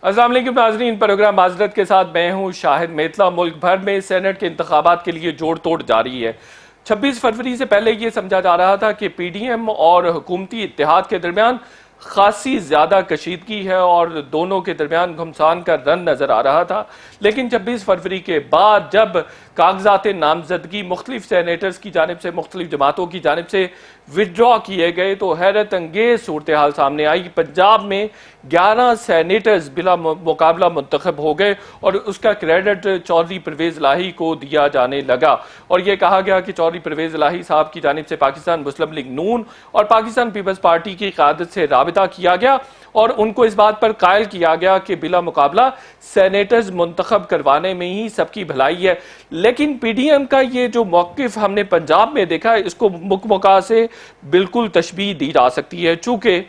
السلام علیکم ناظرین، پروگرام معذرت کے ساتھ میں ہوں شاہد میتلا۔ ملک بھر میں سینٹ کے انتخابات کے لیے جوڑ توڑ جاری ہے۔ 26 فروری سے پہلے یہ سمجھا جا رہا تھا کہ پی ڈی ایم اور حکومتی اتحاد کے درمیان خاصی زیادہ کشیدگی ہے اور دونوں کے درمیان گھمسان کا رن نظر آ رہا تھا، لیکن 26 فروری کے بعد جب کاغذات نامزدگی مختلف سینیٹرز کی جانب سے، مختلف جماعتوں کی جانب سے وڈرا کیے گئے تو حیرت انگیز صورتحال سامنے آئی۔ پنجاب میں 11 سینیٹرز بلا مقابلہ منتخب ہو گئے اور اس کا کریڈٹ چودھری پرویز الہی کو دیا جانے لگا، اور یہ کہا گیا کہ چودھری پرویز الہی صاحب کی جانب سے پاکستان مسلم لیگ نون اور پاکستان پیپلز پارٹی کی قیادت سے رابطہ کیا گیا اور ان کو اس بات پر قائل کیا گیا کہ بلا مقابلہ سینیٹرز منتخب کروانے میں ہی سب کی بھلائی ہے۔ لیکن پی ڈی ایم کا یہ جو موقف ہم نے پنجاب میں دیکھا ہے، اس کو مکمکا سے بالکل تشبیہ دی جا سکتی ہے، چونکہ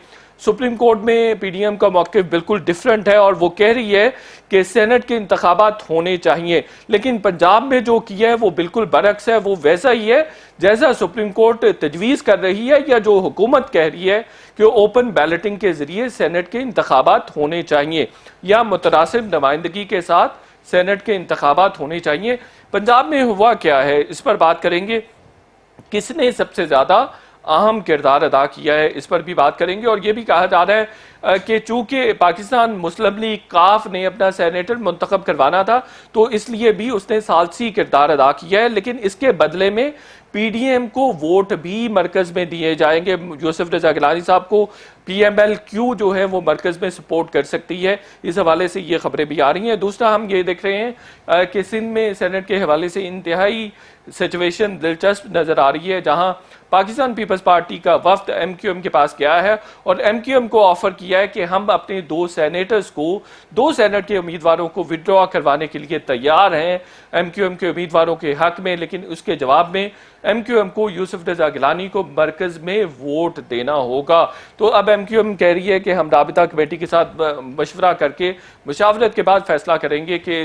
سپریم کورٹ میں پی ڈی ایم کا موقف بالکل ڈیفرنٹ ہے اور وہ کہہ رہی ہے کہ سینٹ کے انتخابات ہونے چاہیے، لیکن پنجاب میں جو کیا ہے وہ بالکل برعکس ہے۔ وہ ویسا ہی ہے جیسا سپریم کورٹ تجویز کر رہی ہے یا جو حکومت کہہ رہی ہے کہ اوپن بیلٹنگ کے ذریعے سینٹ کے انتخابات ہونے چاہیے یا متناسب نمائندگی کے ساتھ سینٹ کے انتخابات ہونے چاہیے۔ پنجاب میں ہوا کیا ہے، اس پر بات کریں گے۔ کس نے سب سے زیادہ اہم کردار ادا کیا ہے، اس پر بھی بات کریں گے، اور یہ بھی کہا جا رہا ہے کہ چونکہ پاکستان مسلم لیگ کاف نے اپنا سینیٹر منتخب کروانا تھا تو اس لیے بھی اس نے ثالثی کردار ادا کیا ہے، لیکن اس کے بدلے میں پی ڈی ایم کو ووٹ بھی مرکز میں دیے جائیں گے۔ یوسف رضا گیلانی صاحب کو پی ایم ایل کیو جو ہے وہ مرکز میں سپورٹ کر سکتی ہے، اس حوالے سے یہ خبریں بھی آ رہی ہیں۔ دوسرا ہم یہ دیکھ رہے ہیں کہ سندھ میں سینٹ کے حوالے سے انتہائی سچویشن دلچسپ نظر آ رہی ہے، جہاں پاکستان پیپلز پارٹی کا وفد ایم کیو ایم کے پاس گیا ہے اور ایم کیو ایم کو آفر کیا ہے کہ ہم اپنے دو سینٹ کے امیدواروں کو وڈرا کروانے کے لیے تیار ہیں ایم کیو ایم کے امیدواروں کے حق میں، لیکن اس کے جواب میں ایم کیو ایم کو یوسف رضا گیلانی کو مرکز میں ووٹ دینا ہوگا۔ تو اب ایم کیو ایم کہہ رہی ہے کہ ہم رابطہ کمیٹی کے ساتھ مشورہ کر کے مشاورت کے بعد فیصلہ کریں گے کہ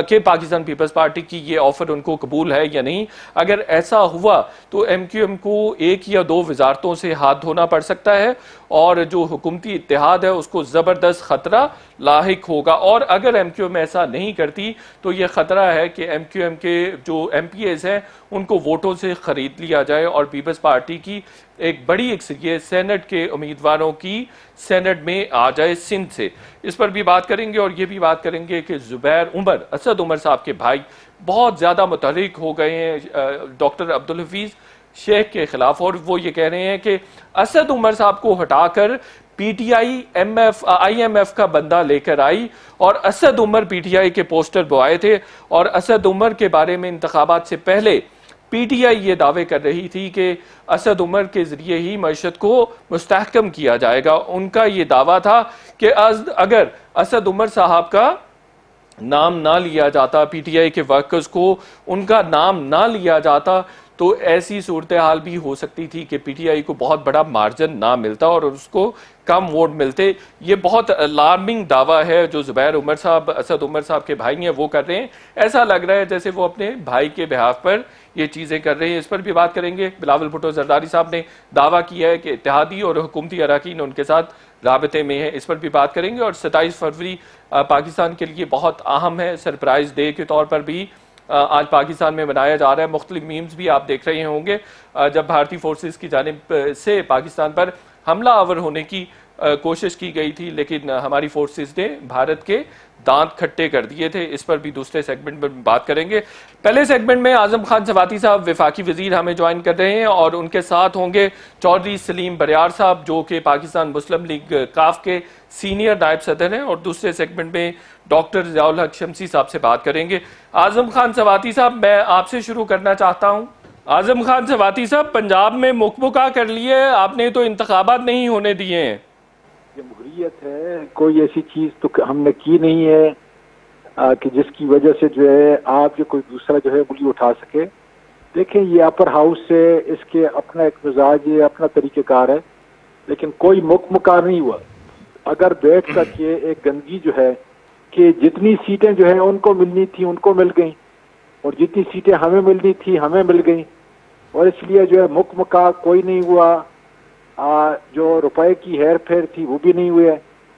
کہ پاکستان پیپلز پارٹی کی یہ آفر ان کو قبول ہے یا نہیں۔ اگر ایسا ہوا تو ایم کیو ایم کو ایک یا دو وزارتوں سے ہاتھ دھونا پڑ سکتا ہے اور جو حکومتی اتحاد ہے اس کو زبردست خطرہ لاحق ہوگا، اور اگر ایم کیو ایم ایسا نہیں کرتی تو یہ خطرہ ہے کہ ایم کیو ایم کے جو ایم پی ایز ہیں ان کو ووٹوں سے خرید لیا جائے اور پیپلز پارٹی کی ایک بڑی اکثریت سینٹ کے امیدواروں کی سینٹ میں آ جائے سندھ سے۔ اس پر بھی بات کریں گے، اور یہ بھی بات کریں گے کہ اسد عمر صاحب کے بھائی بہت زیادہ متحرک ہو گئے ہیں ڈاکٹر عبدالحفیظ شیخ کے خلاف، اور وہ یہ کہہ رہے ہیں کہ اسد عمر صاحب کو ہٹا کر PTI IMF کا بندہ لے کر آئی اور Asad Umar P T I کے پوسٹر بوائے تھے، اور اسد عمر کے بارے میں انتخابات سے پہلے پی ٹی آئی یہ دعوے کر رہی تھی کہ اسد عمر کے ذریعے ہی معیشت کو مستحکم کیا جائے گا۔ ان کا یہ دعویٰ تھا کہ اگر اسد عمر صاحب کا نام نہ لیا جاتا، پی ٹی آئی کے ورکرز کو ان کا نام نہ لیا جاتا تو ایسی صورتحال بھی ہو سکتی تھی کہ پی ٹی آئی کو بہت بڑا مارجن نہ ملتا اور اس کو کم ووٹ ملتے۔ یہ بہت الارمنگ دعویٰ ہے جو اسد عمر صاحب کے بھائی ہیں وہ کر رہے ہیں۔ ایسا لگ رہا ہے جیسے وہ اپنے بھائی کے بہاف پر یہ چیزیں کر رہے ہیں۔ اس پر بھی بات کریں گے۔ بلاول بھٹو زرداری صاحب نے دعویٰ کیا ہے کہ اتحادی اور حکومتی اراکین ان کے ساتھ رابطے میں ہیں، اس پر بھی بات کریں گے۔ اور 27 فروری پاکستان کے لیے بہت اہم ہے، سرپرائز ڈے کے طور پر بھی آج پاکستان میں منایا جا رہا ہے۔ مختلف میمز بھی آپ دیکھ رہے ہوں گے جب بھارتی فورسز کی جانب سے پاکستان پر حملہ آور ہونے کی کوشش کی گئی تھی، لیکن ہماری فورسز نے بھارت کے دانت کھٹے کر دیے تھے۔ اس پر بھی دوسرے سیگمنٹ میں بات کریں گے۔ پہلے سیگمنٹ میں اعظم خان سواتی صاحب وفاقی وزیر ہمیں جوائن کر رہے ہیں اور ان کے ساتھ ہوں گے چودھری سلیم بریار صاحب جو کہ پاکستان مسلم لیگ کاف کے سینئر نائب صدر ہیں، اور دوسرے سیگمنٹ میں ڈاکٹر ضیاء الحق شمسی صاحب سے بات کریں گے۔ اعظم خان سواتی صاحب، میں آپ سے شروع کرنا چاہتا ہوں۔ اعظم خان سواتی صاحب، پنجاب میں مکمکا کر لیے آپ نے، تو انتخابات نہیں ہونے دیے ہیں۔ جمہوریت ہے، کوئی ایسی چیز تو ہم نے کی نہیں ہے کہ جس کی وجہ سے جو ہے آپ کوئی دوسرا جو ہے انگلی اٹھا سکے۔ دیکھیں، یہ اپر ہاؤس سے اس کے اپنا ایک مزاج ہے، اپنا طریقہ کار ہے، لیکن کوئی مکمکا نہیں ہوا۔ اگر بیٹھ کر کے ایک گندگی جو ہے کہ جتنی سیٹیں جو ہیں ان کو ملنی تھی ان کو مل گئیں، اور جتنی سیٹیں ہمیں ملنی تھی ہمیں مل گئیں، اور اس لیے جو ہے مکمکا کوئی نہیں ہوا۔ جو روپے کی ہیر پھیر تھی وہ بھی نہیں ہوئے،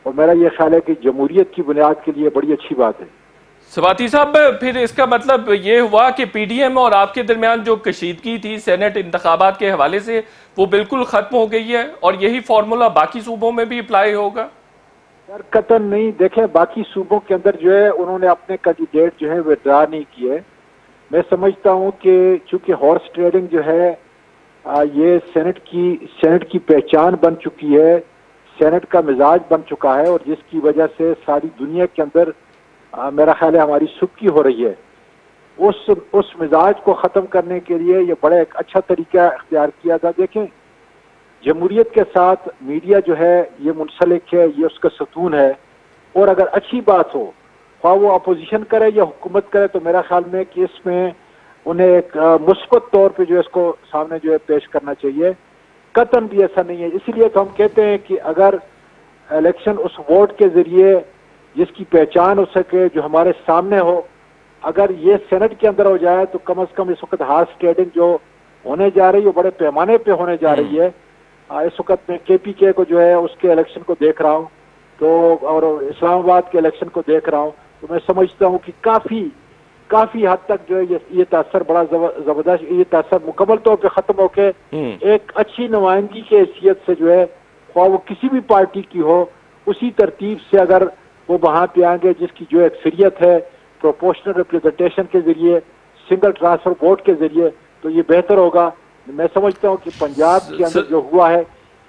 اور میرا یہ خیال ہے کہ جمہوریت کی بنیاد کے لیے بڑی اچھی بات ہے۔ سواتی صاحب، پھر اس کا مطلب یہ ہوا کہ پی ڈی ایم اور آپ کے درمیان جو کشیدگی تھی سینٹ انتخابات کے حوالے سے وہ بالکل ختم ہو گئی ہے، اور یہی فارمولا باقی صوبوں میں بھی اپلائی ہوگا؟ یار قطن نہیں، دیکھیں باقی صوبوں کے اندر جو ہے انہوں نے اپنے کینڈیڈیٹ جو ہے وڈرا نہیں کیے۔ میں سمجھتا ہوں کہ چونکہ ہارس ٹریڈنگ جو ہے یہ سینٹ کی پہچان بن چکی ہے، سینٹ کا مزاج بن چکا ہے، اور جس کی وجہ سے ساری دنیا کے اندر میرا خیال ہے ہماری سکی ہو رہی ہے۔ اس مزاج کو ختم کرنے کے لیے یہ بڑا ایک اچھا طریقہ اختیار کیا تھا۔ دیکھیں جمہوریت کے ساتھ میڈیا جو ہے یہ منسلک ہے، یہ اس کا ستون ہے، اور اگر اچھی بات ہو خواہ وہ اپوزیشن کرے یا حکومت کرے تو میرا خیال میں کہ اس میں انہیں ایک مثبت طور پہ جو اس کو سامنے جو ہے پیش کرنا چاہیے۔ قطعاً بھی ایسا نہیں ہے، اسی لیے تو ہم کہتے ہیں کہ اگر الیکشن اس ووٹ کے ذریعے جس کی پہچان ہو سکے، جو ہمارے سامنے ہو، اگر یہ سینٹ کے اندر ہو جائے تو کم از کم اس وقت ہارس ٹریڈنگ جو ہونے جا رہی ہے وہ بڑے پیمانے پہ ہونے جا رہی ہے۔ اس وقت میں کے پی کے کو جو ہے اس کے الیکشن کو دیکھ رہا ہوں تو، اور اسلام آباد کے الیکشن کو دیکھ رہا ہوں تو میں سمجھتا ہوں کہ کافی حد تک جو ہے یہ تاثر بڑا زبردست، یہ تاثر مکمل طور پہ ختم ہو کے ایک اچھی نمائندگی کی حیثیت سے جو ہے خواہ وہ کسی بھی پارٹی کی ہو، اسی ترتیب سے اگر وہ وہاں پہ آئیں گے جس کی جو اکثریت ہے پروپورشنل ریپریزنٹیشن کے ذریعے، سنگل ٹرانسفر ووٹ کے ذریعے، تو یہ بہتر ہوگا۔ میں سمجھتا ہوں کہ پنجاب کے اندر جو ہوا ہے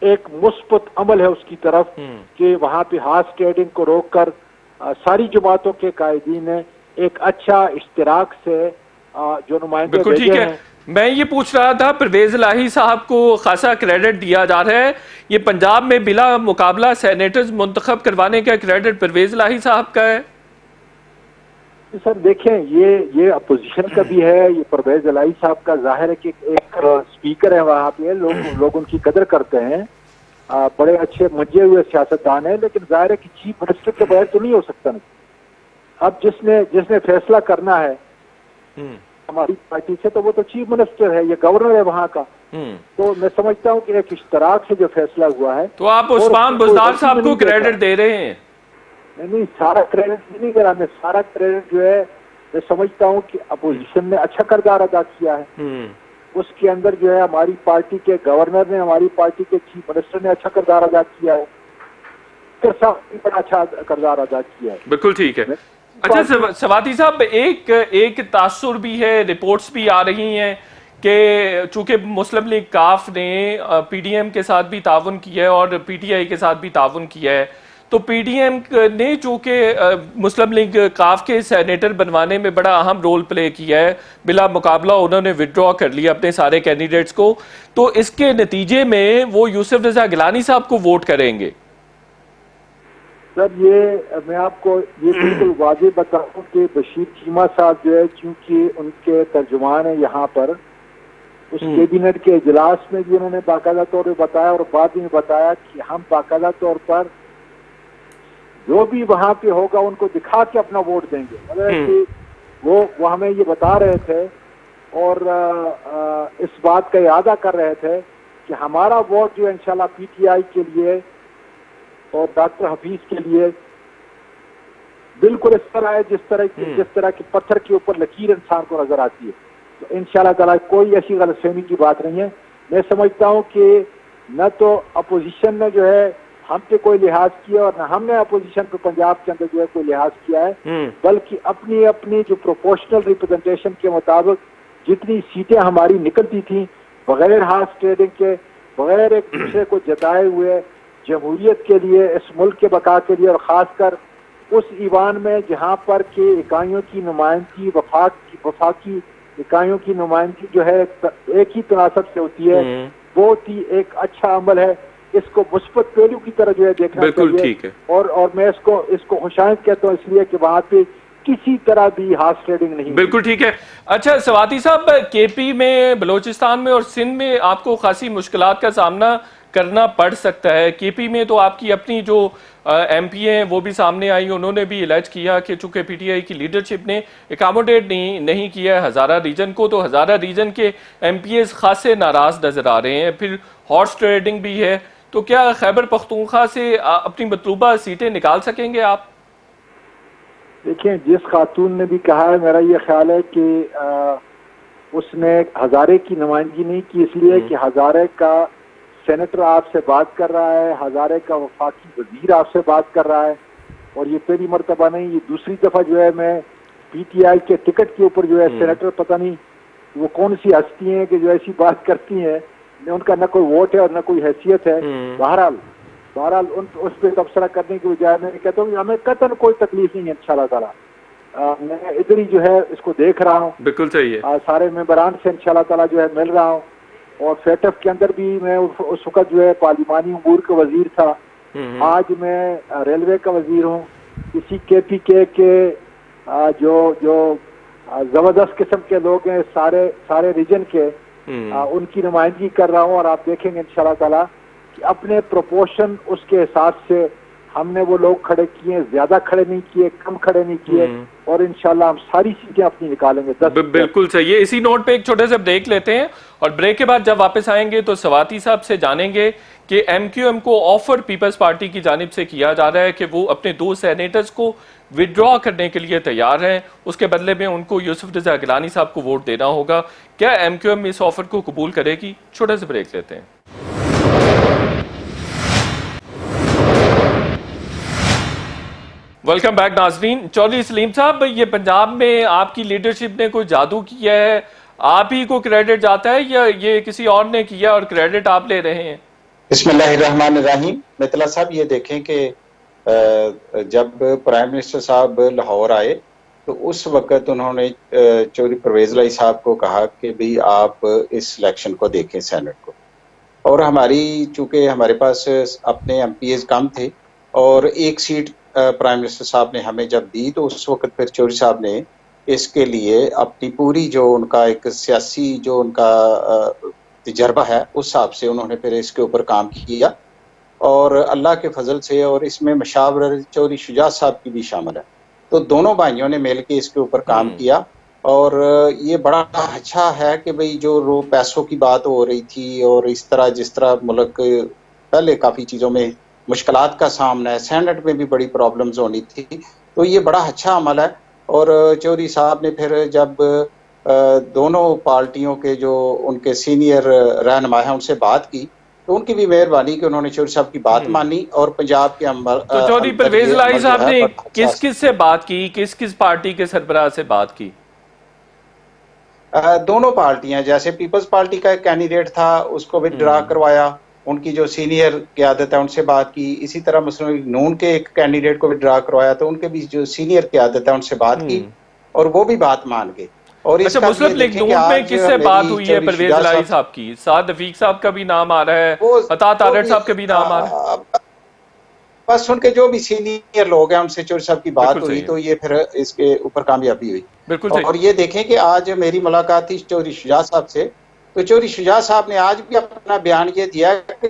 ایک مثبت عمل ہے اس کی طرف کہ وہاں پہ ہارس ٹریڈنگ کو روک کر ساری جماعتوں کے قائدین نے ایک اچھا اشتراک سے جو نمائندے بھیجے ہیں۔ میں یہ پوچھ رہا تھا، پرویز الہی صاحب کو خاصا کریڈٹ دیا جا رہا ہے، یہ پنجاب میں بلا مقابلہ سینیٹرز منتخب کروانے کا کریڈٹ پرویز الہی صاحب کا ہے؟ سر دیکھیں یہ اپوزیشن کا بھی ہے، یہ پرویز الہی صاحب کا ظاہر ہے کہ ایک اسپیکر ہے وہاں پہ، لوگ ان کی قدر کرتے ہیں، بڑے اچھے منجے ہوئے سیاستدان ہیں، لیکن ظاہر ہے کہ چیف منسٹر کے بغیر تو نہیں ہو سکتا نا۔ اب جس نے فیصلہ کرنا ہے ہماری پارٹی سے تو وہ تو چیف منسٹر ہے، یہ گورنر ہے وہاں کا، تو میں سمجھتا ہوں کہ ایک اشتراک سے جو فیصلہ ہوا ہے۔ تو آپ عثمان بزدار صاحب کو کریڈٹ دے رہے ہیں؟ نہیں، سارا کریڈٹ نہیں کرا میں، سارا کریڈٹ جو ہے میں سمجھتا ہوں کہ اپوزیشن نے اچھا کردار ادا کیا ہے، اس کے اندر جو ہے ہماری پارٹی کے گورنر نے، ہماری پارٹی کے چیف منسٹر نے اچھا کردار ادا کیا ہے، بڑا اچھا کردار ادا کیا ہے۔ بالکل ٹھیک ہے۔ اچھا سواتی صاحب، ایک تاثر بھی ہے، رپورٹس بھی آ رہی ہیں کہ چونکہ مسلم لیگ کاف نے پی ڈی ایم کے ساتھ بھی تعاون کیا ہے اور پی ٹی آئی کے ساتھ بھی تعاون کیا ہے، تو پی ڈی ایم نے چونکہ مسلم لیگ کاف کے سینیٹر بنوانے میں بڑا اہم رول پلے کیا ہے، بلا مقابلہ انہوں نے وڈرا کر لیا اپنے سارے کینڈیڈیٹس کو، تو اس کے نتیجے میں وہ یوسف رضا گیلانی صاحب کو ووٹ کریں گے؟ سر میں آپ کو یہ بالکل واضح بتاؤں کہ بشیر چیمہ صاحب جو ہے چونکہ ان کے ترجمان ہیں یہاں پر، اس کیبنٹ کے اجلاس میں بھی انہوں نے باقاعدہ طور پہ بتایا اور بعد میں بتایا کہ ہم باقاعدہ طور پر جو بھی وہاں پہ ہوگا ان کو دکھا کے اپنا ووٹ دیں گے، مطلب کہ وہ ہمیں یہ بتا رہے تھے اور اس بات کا اعادہ کر رہے تھے کہ ہمارا ووٹ جو انشاءاللہ پی ٹی آئی کے لیے اور ڈاکٹر حفیظ کے لیے بالکل اس طرح ہے جس طرح کی پتھر کے اوپر لکیر انسان کو نظر آتی ہے، تو انشاءاللہ تعالیٰ کوئی ایسی غلط فہمی کی بات نہیں ہے۔ میں سمجھتا ہوں کہ نہ تو اپوزیشن نے جو ہے ہم پہ کوئی لحاظ کیا اور نہ ہم نے اپوزیشن پہ پنجاب کے اندر جو ہے کوئی لحاظ کیا ہے، بلکہ اپنی جو پروپورشنل ریپریزنٹیشن کے مطابق جتنی سیٹیں ہماری نکلتی تھیں بغیر ہارس ٹریڈنگ کے، بغیر ایک دوسرے کو جتائے ہوئے، جمہوریت کے لیے، اس ملک کے بقا کے لیے، اور خاص کر اس ایوان میں جہاں پر کہ اکائیوں کی نمائندگی، وفاقی اکائیوں کی نمائندگی جو ہے ایک ہی تناسب سے ہوتی ہے، بہت ہی ایک اچھا عمل ہے، اس کو مثبت پہلو کی طرح جو ہے دیکھنا چاہیے، اور میں اس کو خوشائند کہتا ہوں اس لیے کہ وہاں پہ کسی طرح بھی ہارس ٹریڈنگ نہیں۔ بالکل ٹھیک ہے۔ اچھا سواتی صاحب، کے پی میں، بلوچستان میں اور سندھ میں آپ کو خاصی مشکلات کا سامنا کرنا پڑ سکتا ہے۔ کے پی میں تو آپ کی اپنی جو ایم پی ہیں وہ بھی سامنے آئی، انہوں نے بھی الرج کیا کہ چونکہ پی ٹی آئی کی لیڈرشپ نے اکاموڈیٹ نہیں کیا ہزارہ ریجن کو، تو ہزارہ ریجن کے ایم پی ایز خاصے ناراض نظر آ رہے ہیں۔ پھر ہارس ٹریڈنگ بھی ہے، تو کیا خیبر پختونخوا سے اپنی مطلوبہ سیٹیں نکال سکیں گے آپ؟ دیکھیں، جس خاتون نے بھی کہا ہے، میرا یہ خیال ہے کہ اس نے ہزارے کی نمائندگی نہیں کی، اس لیے کہ ہزارے کا سینیٹر آپ سے بات کر رہا ہے، ہزارے کا وفاقی وزیر آپ سے بات کر رہا ہے، اور یہ پہلی مرتبہ نہیں، یہ دوسری دفعہ جو ہے میں پی ٹی آئی کے ٹکٹ کے اوپر جو ہے سینیٹر پتہ نہیں وہ کون سی ہستی ہیں کہ جو ایسی بات کرتی ہیں، ان کا نہ کوئی ووٹ ہے اور نہ کوئی حیثیت ہے۔ بہرحال اس پہ تبصرہ کرنے کی بجائے میں کہتا ہوں ہمیں قطعاً کوئی تکلیف نہیں ہے انشاءاللہ تعالیٰ۔ میں ادھر ہی جو ہے اس کو دیکھ رہا ہوں، بالکل صحیح ہے، سارے ممبران سے انشاءاللہ تعالیٰ جو ہے مل رہا ہوں، اور فیٹف کے اندر بھی میں اس وقت جو ہے پارلیمانی امور کا وزیر تھا، آج میں ریلوے کا وزیر ہوں۔ اسی کے پی کے جو زبردست قسم کے لوگ ہیں سارے ریجن کے، ان کی نمائندگی کر رہا ہوں، اور آپ دیکھیں گے انشاءاللہ تعالیٰ کہ اپنے پروپورشن اس کے حساب سے ہم نے وہ لوگ کھڑے کیے، زیادہ کھڑے نہیں کیے، کم کھڑے نہیں کیے، اور انشاءاللہ ہم ساری سیٹیں اپنی نکالیں گے۔ بالکل صحیح ہے۔ اسی نوٹ پہ ایک چھوٹے سے بریک لیتے ہیں، اور بریک کے بعد جب واپس آئیں گے تو سواتی صاحب سے جانیں گے کہ ایم کیو ایم کو آفر پیپلز پارٹی کی جانب سے کیا جا رہا ہے کہ وہ اپنے 2 سینیٹرز کو وڈرا کرنے کے لیے تیار ہیں، اس کے بدلے میں ان کو یوسف رضا گیلانی صاحب کو ووٹ دینا ہوگا۔ کیا ایم کیو ایم اس آفر کو قبول کرے گی؟ چھوٹے سے بریک لیتے ہیں۔ ویلکم بیک ناظرین۔ چودھری سلیم صاحب، یہ پنجاب میں آپ کی لیڈرشپ نے کوئی جادو کیا ہے، آپ ہی کو کریڈٹ جاتا ہے یا یہ کسی اور نے کیا اور کریڈٹ آپ لے رہے ہیں؟ بسم اللہ الرحمن الرحیم۔ مطلع صاحب، یہ دیکھیں کہ جب پرائم منسٹر صاحب لاہور آئے تو اس وقت انہوں نے چودھری پرویز الہی صاحب کو کہا کہ بھی آپ اس الیکشن کو دیکھیں، سینٹ کو، اور چونکہ ہمارے پاس اپنے ایم پی ایز کم تھے اور ایک سیٹ پرائم منسٹر صاحب نے ہمیں جب دی تو اس وقت پھر چودھری صاحب نے اس کے لیے اپنی پوری جو ان کا ایک سیاسی جو ان کا تجربہ ہے اس حساب سے انہوں نے پھر اس کے اوپر کام کیا، اور اللہ کے فضل سے، اور اس میں مشاور چودھری شجاعت صاحب کی بھی شامل ہے، تو دونوں بھائیوں نے مل کے اس کے اوپر کام کیا، اور یہ بڑا اچھا ہے کہ بھئی جو پیسوں کی بات ہو رہی تھی اور جس طرح ملک پہلے کافی چیزوں میں مشکلات کا سامنا ہے، سینٹ میں بھی بڑی پرابلمز ہونی تھی، تو یہ بڑا اچھا عمل ہے۔ اور چودھری صاحب نے پھر جب دونوں پارٹیوں کے جو ان کے سینئر رہنما ہیں ان سے بات کی تو ان کی بھی مہربانی کہ انہوں نے چودھری صاحب کی بات مانی، اور پنجاب کے تو چودھری پرویز الہی صاحب نے کس سے بات کی، کس پارٹی کے سربراہ سے بات کی؟ دونوں پارٹیاں، جیسے پیپلز پارٹی کا ایک کینڈیڈیٹ تھا اس کو بھی ڈرا کروایا، ان کی جو سینئر قیادت ہے ان سے بات کی، اسی طرح مسلم لیگ نون کے ایک کینڈیڈیٹ کو بھی ڈرا کروایا تو ان کے بھی جو سینئر قیادت ہے ان سے بات کی، اور وہ بھی بات مان گئے۔ اور اچھا، مسلم لیگ نون میں کس سے بات ہوئی ہے پرویز الہی صاحب کی؟ سعد رفیق صاحب کا بھی نام آ رہا ہے، عطا تارڑ صاحب کا بھی نام آ رہا ہے، بس ان کے جو بھی سینئر لوگ ہیں ان سے چودھری صاحب کی بات ہوئی تو یہ پھر اس کے اوپر کامیابی ہوئی۔ اور یہ دیکھیں کہ آج میری ملاقات تھی چودھری شجاعت صاحب سے، تو چودھری شجاعت صاحب نے آج بھی اپنا بیان یہ دیا کہ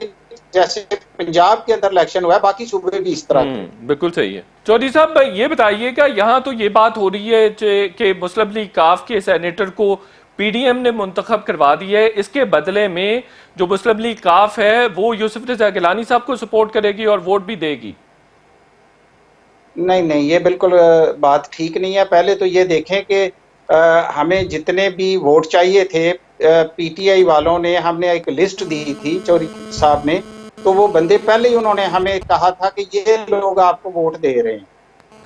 جیسے پنجاب کے اندر الیکشن ہوا ہے باقی صوبے بھی اس طرح کے۔ بالکل صحیح ہے۔ چودھری صاحب یہ بتائیے کہ یہاں تو یہ بات ہو رہی ہے کہ مسلم لیگ کاف کے سینیٹر کو پی ڈی ایم نے منتخب کروا دی ہے، اس کے بدلے میں جو مسلم لیگ کاف ہے وہ یوسف رضا گیلانی صاحب کو سپورٹ کرے گی اور ووٹ بھی دے گی۔ نہیں، یہ بالکل بات ٹھیک نہیں ہے۔ پہلے تو یہ دیکھیں کہ ہمیں جتنے بھی ووٹ چاہیے تھے پی ٹی آئی والوں نے، ہم نے ایک لسٹ دی تھی چودھری صاحب نے، تو وہ بندے پہلے ہی انہوں نے ہمیں کہا تھا کہ یہ لوگ آپ کو ووٹ دے رہے ہیں،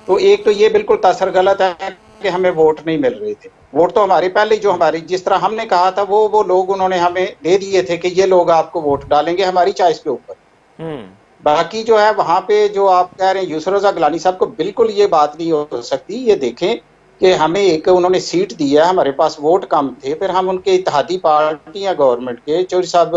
تو ایک تو یہ بالکل تاثر غلط ہے کہ ہمیں ووٹ نہیں مل رہے تھے۔ ووٹ تو ہمارے پہلے جو ہماری جس طرح ہم نے کہا تھا وہ لوگ انہوں نے ہمیں دے دیے تھے کہ یہ لوگ آپ کو ووٹ ڈالیں گے ہماری چوائس کے اوپر۔ باقی جو ہے وہاں پہ جو آپ کہہ رہے ہیں یوسف رضا گیلانی صاحب کو، بالکل یہ بات نہیں ہو سکتی۔ یہ دیکھیں کہ ہمیں ایک انہوں نے سیٹ دی ہے، ہمارے پاس ووٹ کم تھے، پھر ہم ان کے اتحادی پارٹی ہیں گورنمنٹ کے، چودھری صاحب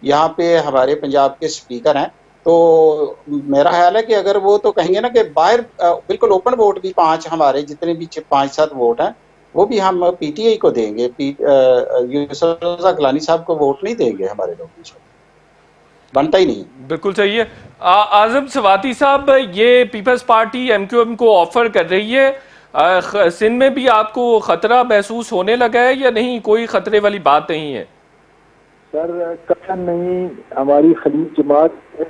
یہاں پہ ہمارے پنجاب کے سپیکر ہیں، تو میرا خیال ہے کہ اگر وہ تو کہیں گے نا کہ باہر بالکل اوپن ووٹ بھی 5 ہمارے جتنے بھی 5-7 ووٹ ہیں وہ بھی ہم پی ٹی آئی کو دیں گے، یوسف رضا گیلانی صاحب کو ووٹ نہیں دیں گے، ہمارے لوگ بنتا ہی نہیں۔ بالکل صحیح ہے۔ اعظم سواتی صاحب، یہ Peoples Party MQM کو آفر کر رہی ہے، سندھ میں بھی آپ کو خطرہ محسوس ہونے لگا ہے یا نہیں؟ کوئی خطرے والی بات نہیں ہے؟ سر قطعاً نہیں، ہماری خلیج جماعت ہے،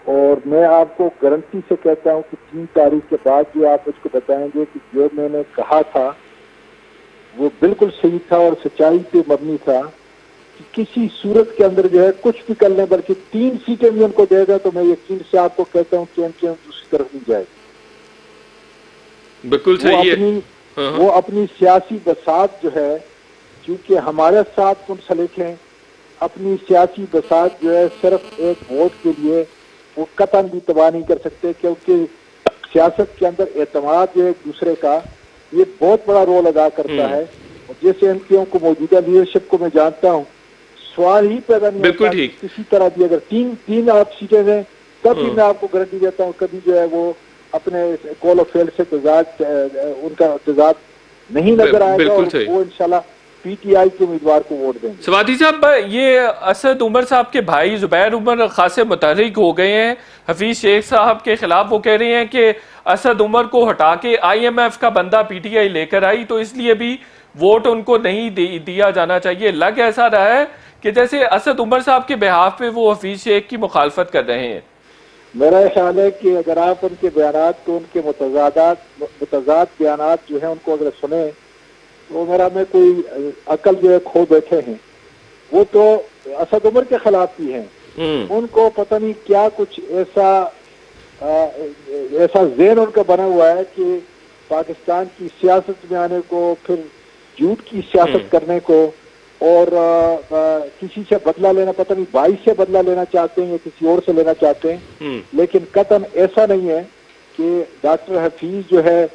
اور میں آپ کو گارنٹی سے کہتا ہوں کہ 3 تاریخ کے بعد جو آپ مجھ کو بتائیں گے کہ جو میں نے کہا تھا وہ بالکل صحیح تھا اور سچائی پہ مبنی تھا، کہ کسی صورت کے اندر جو ہے کچھ بھی کر لیں، بلکہ 3 سیٹیں بھی ان کو دے گا تو میں یقین سے آپ کو کہتا ہوں کہ ایم کیو ایم دوسری طرف نہیں جائے گا۔ بالکل صحیح ہے۔ وہ اپنی سیاسی بساط جو ہے، چونکہ ہمارے ساتھ منسلک ہیں، اپنی سیاسی بساط جو ہے صرف ایک ووٹ کے لیے وہ قطعاً بھی تباہ نہیں کر سکتے، کیونکہ سیاست کے اندر اعتماد جو ہے ایک دوسرے کا یہ بہت بڑا رول ادا کرتا ہے۔ اور جیسے ایم کیو ایم کو موجودہ لیڈرشپ کو میں جانتا ہوں، سوال ہی پیدا نہیں ہوتا کہ کسی طرح بھی اگر تین آپ سیٹیں دیں تب بھی میں آپ کو گارنٹی دیتا ہوں کبھی جو ہے وہ اپنے کال آف فیلڈ سے ان کا تضاد نہیں نظر آئے گا، اور وہ انشاءاللہ پی ٹی آئی کے امیدوار کو ووٹ دیں گے۔ سوادی صاحب، یہ اسد عمر صاحب کے بھائی زبیر عمر خاصے متحرک ہو گئے ہیں حفیظ شیخ صاحب کے خلاف۔ وہ کہہ رہے ہیں کہ اسد عمر کو ہٹا کے آئی ایم ایف کا بندہ پی ٹی آئی لے کر آئی، تو اس لیے بھی ووٹ ان کو نہیں دیا جانا چاہیے۔ لگ ایسا رہا ہے کہ جیسے اسد عمر صاحب کے بہاف پہ وہ حفیظ شیخ کی مخالفت کر رہے ہیں۔ میرا خیال ہے کہ اگر آپ ان کے بیانات کو، ان کے متضاد بیانات جو ہیں ان کو اگر سنیں تو میرا میں کوئی عقل جو ہے کھو بیٹھے ہیں۔ وہ تو اسد عمر کے خلاف بھی ہیں، ان کو پتہ نہیں کیا کچھ ایسا ذہن ان کا بنا ہوا ہے کہ پاکستان کی سیاست میں آنے کو، پھر جھوٹ کی سیاست کرنے کو، اور کسی سے بدلہ لینا، پتہ نہیں بھائی سے بدلہ لینا چاہتے ہیں یا کسی اور سے لینا چاہتے ہیں۔ لیکن قطعاً ایسا نہیں ہے کہ ڈاکٹر حفیظ جو ہے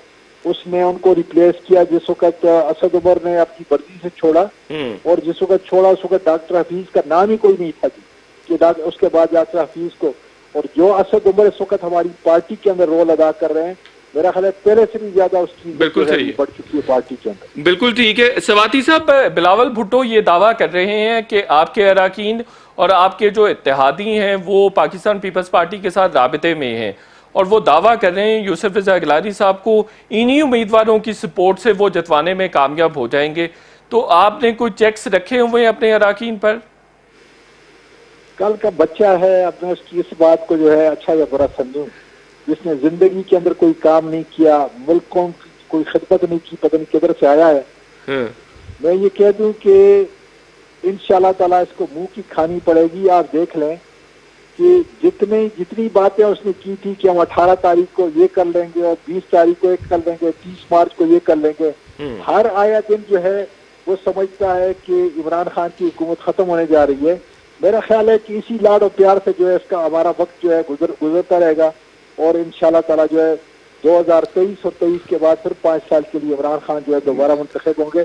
اس نے ان کو ریپلیس کیا۔ جس وقت اسد عمر نے اپنی مرضی سے چھوڑا، اور جس وقت چھوڑا اس وقت ڈاکٹر حفیظ کا نام ہی کوئی نہیں تھا کہ اس کے بعد ڈاکٹر حفیظ کو، اور جو اسد عمر اس وقت ہماری پارٹی کے اندر رول ادا کر رہے ہیں، میرا خیال ہے پہلے سے بھی زیادہ اس کی بڑھ چکی ہے پارٹی کے اندر۔ بالکل ٹھیک ہے۔ سواتی صاحب، بلاول بھٹو یہ دعویٰ کر رہے ہیں کہ آپ کے اراکین اور آپ کے جو اتحادی ہیں وہ پاکستان پیپلز پارٹی کے ساتھ رابطے میں ہیں، اور وہ دعویٰ کر رہے ہیں یوسف رضا گیلانی صاحب کو انہی امیدواروں کی سپورٹ سے وہ جتوانے میں کامیاب ہو جائیں گے۔ تو آپ نے کوئی چیکس رکھے ہوئے ہیں اپنے اراکین پر؟ کل کا بچہ ہے، اب میں اس کی اس بات کو جو ہے اچھا یا برا سمجھوں، جس نے زندگی کے اندر کوئی کام نہیں کیا، ملکوں کی کوئی خدمت نہیں کی، پتہ نہیں کدھر سے آیا ہے۔ میں یہ کہہ دوں کہ انشاءاللہ تعالیٰ اس کو منہ کی کھانی پڑے گی۔ آپ دیکھ لیں کہ جتنی باتیں اس نے کی تھی کہ ہم 18 تاریخ کو یہ کر لیں گے، اور 20 تاریخ کو ایک کر لیں گے، 30 مارچ کو یہ کر لیں گے، ہر آیا دن جو ہے وہ سمجھتا ہے کہ عمران خان کی حکومت ختم ہونے جا رہی ہے۔ میرا خیال ہے کہ اسی لاڈ اور پیار سے جو ہے اس کا ہمارا وقت جو ہے گزرتا رہے گا، اور انشاءاللہ تعالیٰ جو ہے 2023 اور 23 کے بعد پھر 5 سال کے لیے عمران خان جو ہے دوبارہ منتخب ہوں گے۔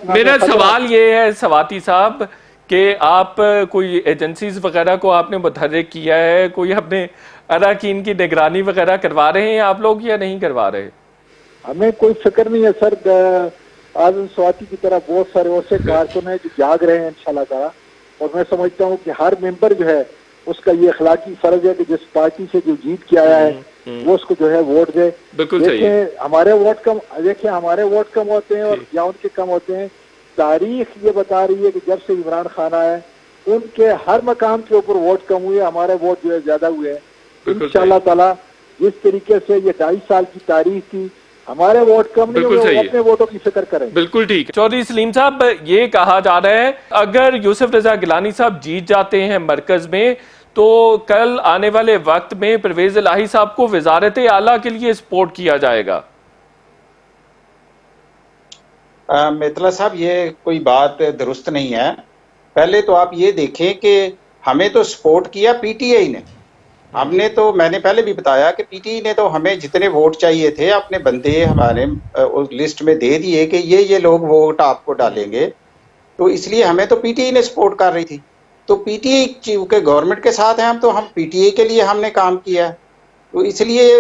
میرا سوال یہ ہے سواتی صاحب کہ آپ کوئی ایجنسیز وغیرہ کو آپ نے متحرک کیا ہے، کوئی اپنے اراکین کی نگرانی وغیرہ کروا رہے ہیں آپ لوگ یا نہیں کروا رہے؟ ہمیں کوئی فکر نہیں ہے سر۔ آزم سواتی کی طرح بہت سارے ایسے کارکن ہیں جو جاگ رہے ہیں انشاءاللہ تعالیٰ، اور میں سمجھتا ہوں کہ ہر ممبر جو ہے اس کا یہ اخلاقی فرض ہے کہ جس پارٹی سے جو جیت کے آیا ہے وہ اس کو جو ہے ووٹ دے۔ دیکھیں ہمارے ووٹ کم ہوتے ہیں اور یا ان کے کم ہوتے ہیں، تاریخ یہ بتا رہی ہے کہ جب سے عمران خان آیا ہے ان کے ہر مقام کے اوپر ووٹ کم ہوئے، ہمارے ووٹ جو ہے زیادہ ہوئے ہیں۔ انشاءاللہ تعالیٰ جس طریقے سے یہ 2.5 سال کی تاریخ تھی، ہمارے ووٹ کم نہیں ہوئے، اپنے ووٹوں کی فکر کریں۔ بالکل ٹھیک۔ چودھری سلیم صاحب، یہ کہا جا رہا ہے اگر یوسف رضا گیلانی صاحب جیت جاتے ہیں مرکز میں تو کل آنے والے وقت میں پرویز الہی صاحب کو وزارت اعلیٰ کے لیے سپورٹ کیا جائے گا۔ میتلا صاحب، یہ کوئی بات درست نہیں ہے۔ پہلے تو آپ یہ دیکھیں کہ ہمیں تو سپورٹ کیا پی ٹی آئی نے۔ ہم نے تو، میں نے پہلے بھی بتایا کہ پی ٹی آئی نے تو ہمیں جتنے ووٹ چاہیے تھے اپنے بندے ہمارے لسٹ میں دے دیے کہ یہ لوگ ووٹ آپ کو ڈالیں گے، تو اس لیے ہمیں تو پی ٹی آئی نے سپورٹ کر رہی تھی۔ تو پی ٹی آئی چونکہ گورنمنٹ کے ساتھ ہیں ہم پی ٹی آئی کے لیے ہم نے کام کیا ہے، تو اس لیے